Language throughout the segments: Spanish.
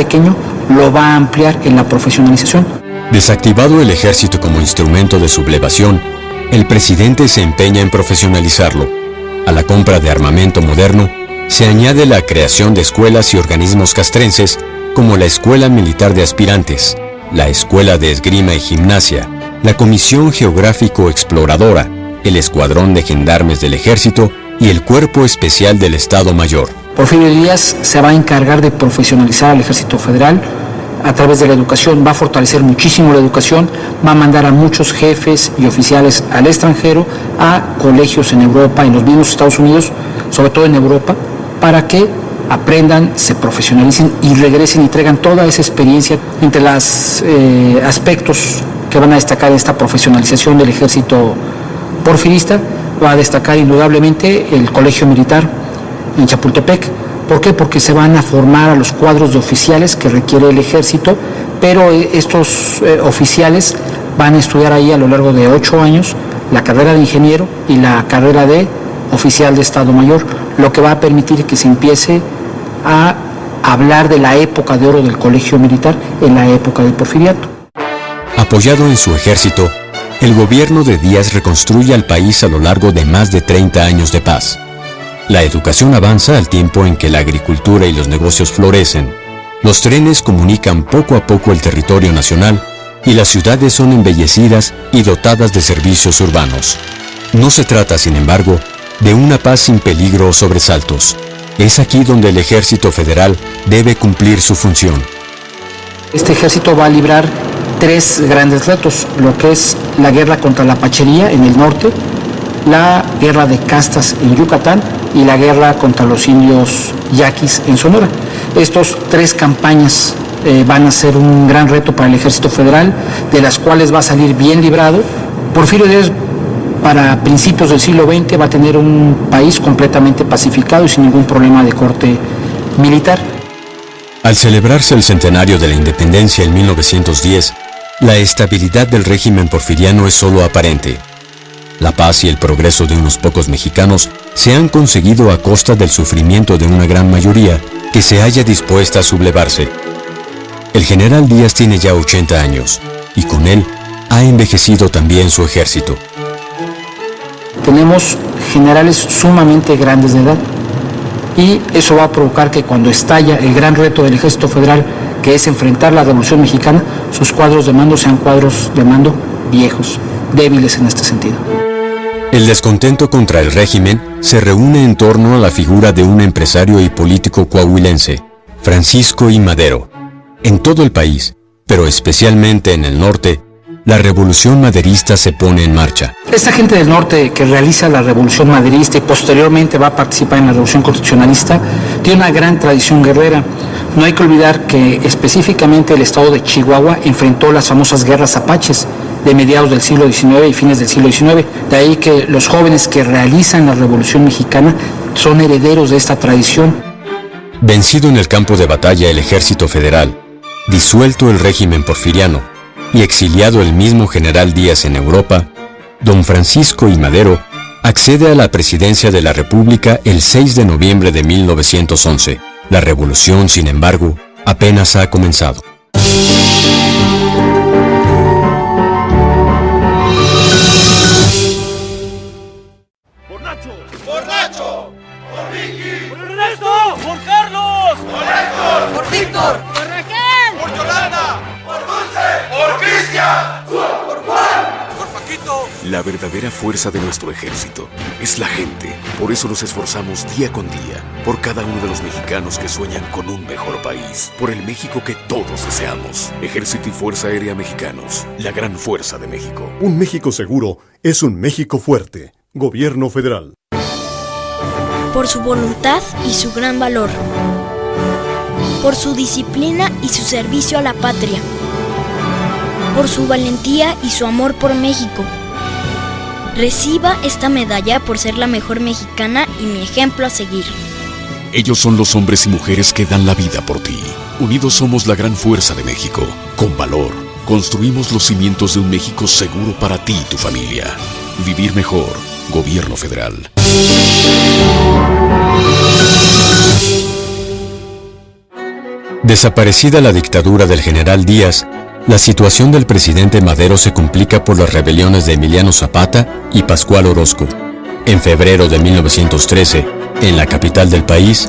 pequeño, lo va a ampliar en la profesionalización. Desactivado el ejército como instrumento de sublevación, el presidente se empeña en profesionalizarlo. A la compra de armamento moderno se añade la creación de escuelas y organismos castrenses como la Escuela Militar de Aspirantes, la Escuela de Esgrima y Gimnasia, la Comisión Geográfico Exploradora, el Escuadrón de Gendarmes del Ejército y el Cuerpo Especial del Estado Mayor. Porfirio Díaz se va a encargar de profesionalizar al Ejército Federal a través de la educación, va a fortalecer muchísimo la educación, va a mandar a muchos jefes y oficiales al extranjero, a colegios en Europa, en los mismos Estados Unidos, sobre todo en Europa, para que aprendan, se profesionalicen y regresen y traigan toda esa experiencia. Entre los aspectos que van a destacar esta profesionalización del ejército porfirista, va a destacar indudablemente el colegio militar en Chapultepec. ¿Por qué? Porque se van a formar a los cuadros de oficiales que requiere el ejército, pero estos oficiales van a estudiar ahí a lo largo de 8 años la carrera de ingeniero y la carrera de oficial de Estado Mayor, lo que va a permitir que se empiece a hablar de la época de oro del colegio militar en la época del porfiriato. Apoyado en su ejército, el gobierno de Díaz reconstruye al país a lo largo de más de 30 años de paz. La educación avanza al tiempo en que la agricultura y los negocios florecen. Los trenes comunican poco a poco el territorio nacional y las ciudades son embellecidas y dotadas de servicios urbanos. No se trata, sin embargo, de una paz sin peligro o sobresaltos. Es aquí donde el Ejército Federal debe cumplir su función. Este ejército va a librar 3 grandes retos, lo que es la guerra contra la Pachería en el norte, la guerra de castas en Yucatán y la guerra contra los indios yaquis en Sonora. Estos 3 campañas van a ser un gran reto para el Ejército Federal, de las cuales va a salir bien librado. Porfirio Díaz, para principios del siglo XX, va a tener un país completamente pacificado y sin ningún problema de corte militar. Al celebrarse el centenario de la independencia en 1910, la estabilidad del régimen porfiriano es solo aparente. La paz y el progreso de unos pocos mexicanos se han conseguido a costa del sufrimiento de una gran mayoría que se halla dispuesta a sublevarse. El general Díaz tiene ya 80 años y con él ha envejecido también su ejército. Tenemos generales sumamente grandes de edad y eso va a provocar que cuando estalla el gran reto del Ejército Federal, que es enfrentar la Revolución Mexicana, sus cuadros de mando sean cuadros de mando viejos, débiles en este sentido. El descontento contra el régimen se reúne en torno a la figura de un empresario y político coahuilense, Francisco I. Madero. En todo el país, pero especialmente en el norte, la revolución maderista se pone en marcha. Esta gente del norte que realiza la revolución maderista y posteriormente va a participar en la revolución constitucionalista tiene una gran tradición guerrera. No hay que olvidar que específicamente el estado de Chihuahua enfrentó las famosas guerras apaches de mediados del siglo XIX y fines del siglo XIX. De ahí que los jóvenes que realizan la revolución mexicana son herederos de esta tradición. Vencido en el campo de batalla el Ejército Federal, disuelto el régimen porfiriano y exiliado el mismo general Díaz en Europa, don Francisco I. Madero accede a la presidencia de la República el 6 de noviembre de 1911. La revolución, sin embargo, apenas ha comenzado. ¡Por Nacho! ¡Por Nacho! ¡Por Vicky! ¡Por Ernesto! ¡Por Carlos! ¡Por Héctor! ¡Por Víctor! ¡Por Raquel! ¡Por Yolanda! ¡Por Dulce! ¡Por Cristian! ¡Por Juan! ¡Por Paquito! La verdadera fuerza de nuestro ejército es la gente. Por eso nos esforzamos día con día, por cada uno de los mexicanos que sueñan con un mejor país, por el México que todos deseamos. Ejército y Fuerza Aérea Mexicanos, la gran fuerza de México. Un México seguro es un México fuerte. Gobierno Federal. Por su voluntad y su gran valor. Por su disciplina y su servicio a la patria. Por su valentía y su amor por México. Reciba esta medalla por ser la mejor mexicana y mi ejemplo a seguir. Ellos son los hombres y mujeres que dan la vida por ti. Unidos somos la gran fuerza de México. Con valor, construimos los cimientos de un México seguro para ti y tu familia. Vivir mejor. Gobierno Federal. Desaparecida la dictadura del general Díaz, la situación del presidente Madero se complica por las rebeliones de Emiliano Zapata y Pascual Orozco. En febrero de 1913, en la capital del país,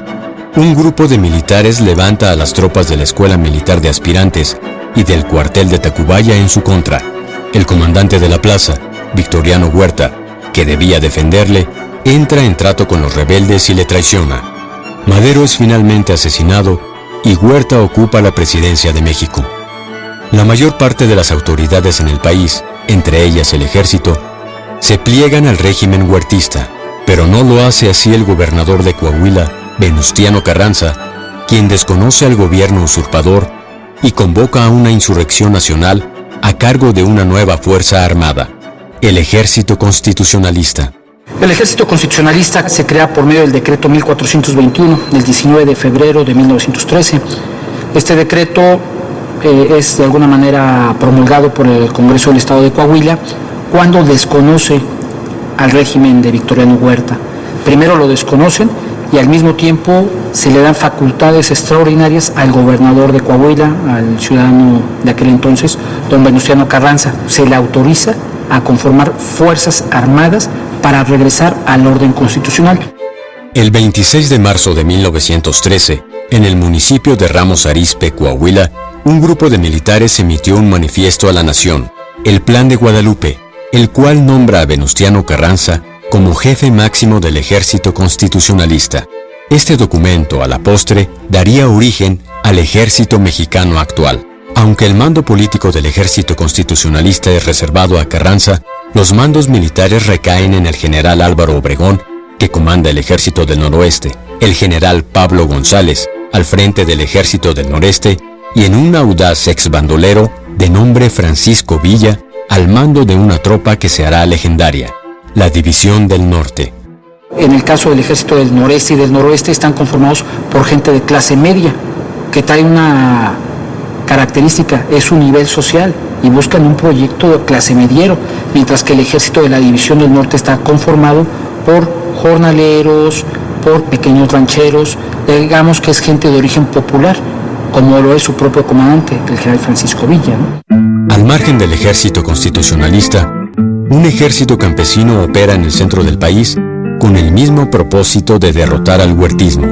un grupo de militares levanta a las tropas de la Escuela Militar de Aspirantes y del cuartel de Tacubaya en su contra. El comandante de la plaza, Victoriano Huerta, que debía defenderle, entra en trato con los rebeldes y le traiciona. Madero es finalmente asesinado y Huerta ocupa la presidencia de México. La mayor parte de las autoridades en el país, entre ellas el ejército, se pliegan al régimen huertista, pero no lo hace así el gobernador de Coahuila, Venustiano Carranza, quien desconoce al gobierno usurpador y convoca a una insurrección nacional a cargo de una nueva fuerza armada, el Ejército Constitucionalista. El Ejército Constitucionalista se crea por medio del decreto 1421 del 19 de febrero de 1913. Este decreto es de alguna manera promulgado por el Congreso del Estado de Coahuila cuando desconoce al régimen de Victoriano Huerta. Primero lo desconocen y al mismo tiempo se le dan facultades extraordinarias al gobernador de Coahuila, al ciudadano de aquel entonces, don Venustiano Carranza. Se le autoriza a conformar fuerzas armadas para regresar al orden constitucional. El 26 de marzo de 1913, en el municipio de Ramos Arizpe, Coahuila, un grupo de militares emitió un manifiesto a la nación, el Plan de Guadalupe, el cual nombra a Venustiano Carranza como jefe máximo del Ejército Constitucionalista. Este documento, a la postre, daría origen al Ejército Mexicano actual. Aunque el mando político del Ejército Constitucionalista es reservado a Carranza, los mandos militares recaen en el general Álvaro Obregón, que comanda el Ejército del Noroeste, el general Pablo González, al frente del Ejército del Noreste, y en un audaz exbandolero de nombre Francisco Villa, al mando de una tropa que se hará legendaria, la División del Norte. En el caso del Ejército del Noreste y del Noroeste están conformados por gente de clase media, que trae una característica, es su nivel social, y buscan un proyecto de clase mediero, mientras que el Ejército de la División del Norte está conformado por jornaleros, por pequeños rancheros, digamos que es gente de origen popular, como lo es su propio comandante, el general Francisco Villa, ¿no? Al margen del Ejército Constitucionalista, un ejército campesino opera en el centro del país con el mismo propósito de derrotar al huertismo.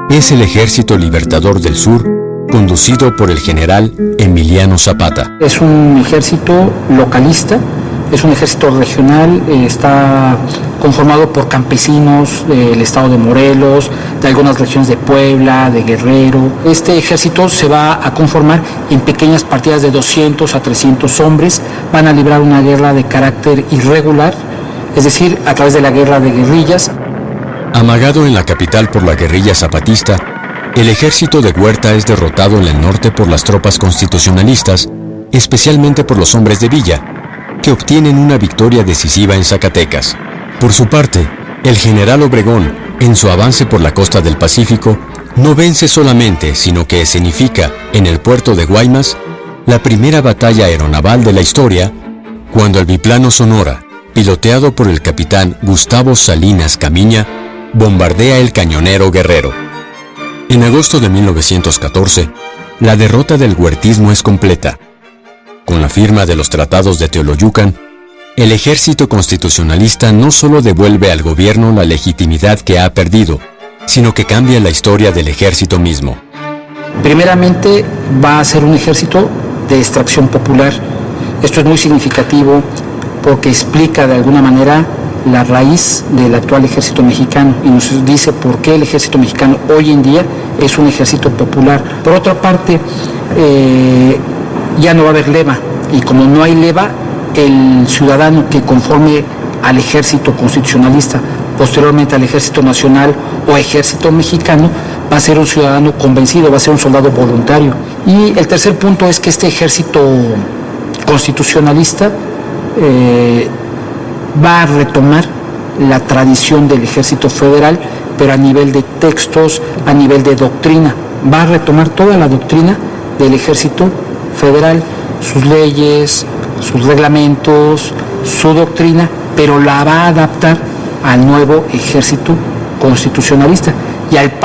Es el Ejército Libertador del Sur, conducido por el general Emiliano Zapata. Es un ejército localista, es un ejército regional, está conformado por campesinos del estado de Morelos, de algunas regiones de Puebla, de Guerrero. Este ejército se va a conformar en pequeñas partidas de 200 a 300 hombres, van a librar una guerra de carácter irregular, es decir, a través de la guerra de guerrillas. Amagado en la capital por la guerrilla zapatista, el ejército de Huerta es derrotado en el norte por las tropas constitucionalistas, especialmente por los hombres de Villa, que obtienen una victoria decisiva en Zacatecas. Por su parte, el general Obregón, en su avance por la costa del Pacífico, no vence solamente, sino que escenifica en el puerto de Guaymas la primera batalla aeronaval de la historia, cuando el biplano Sonora, piloteado por el capitán Gustavo Salinas Camiña, bombardea el cañonero Guerrero. En agosto de 1914, la derrota del huertismo es completa. Con la firma de los tratados de Teoloyucan, el Ejército Constitucionalista no solo devuelve al gobierno la legitimidad que ha perdido, sino que cambia la historia del ejército mismo. Primeramente, va a ser un ejército de extracción popular. Esto es muy significativo porque explica de alguna manera la raíz del actual ejército mexicano y nos dice por qué el ejército mexicano hoy en día es un ejército popular. Por otra parte, ya no va a haber leva, y como no hay leva, el ciudadano que conforme al ejército constitucionalista, posteriormente al ejército nacional o ejército mexicano, va a ser un ciudadano convencido, va a ser un soldado voluntario. Y el tercer punto es que este ejército constitucionalista va a retomar la tradición del ejército federal, pero a nivel de textos, a nivel de doctrina. Va a retomar toda la doctrina del ejército federal, sus leyes, sus reglamentos, su doctrina, pero la va a adaptar al nuevo ejército constitucionalista y al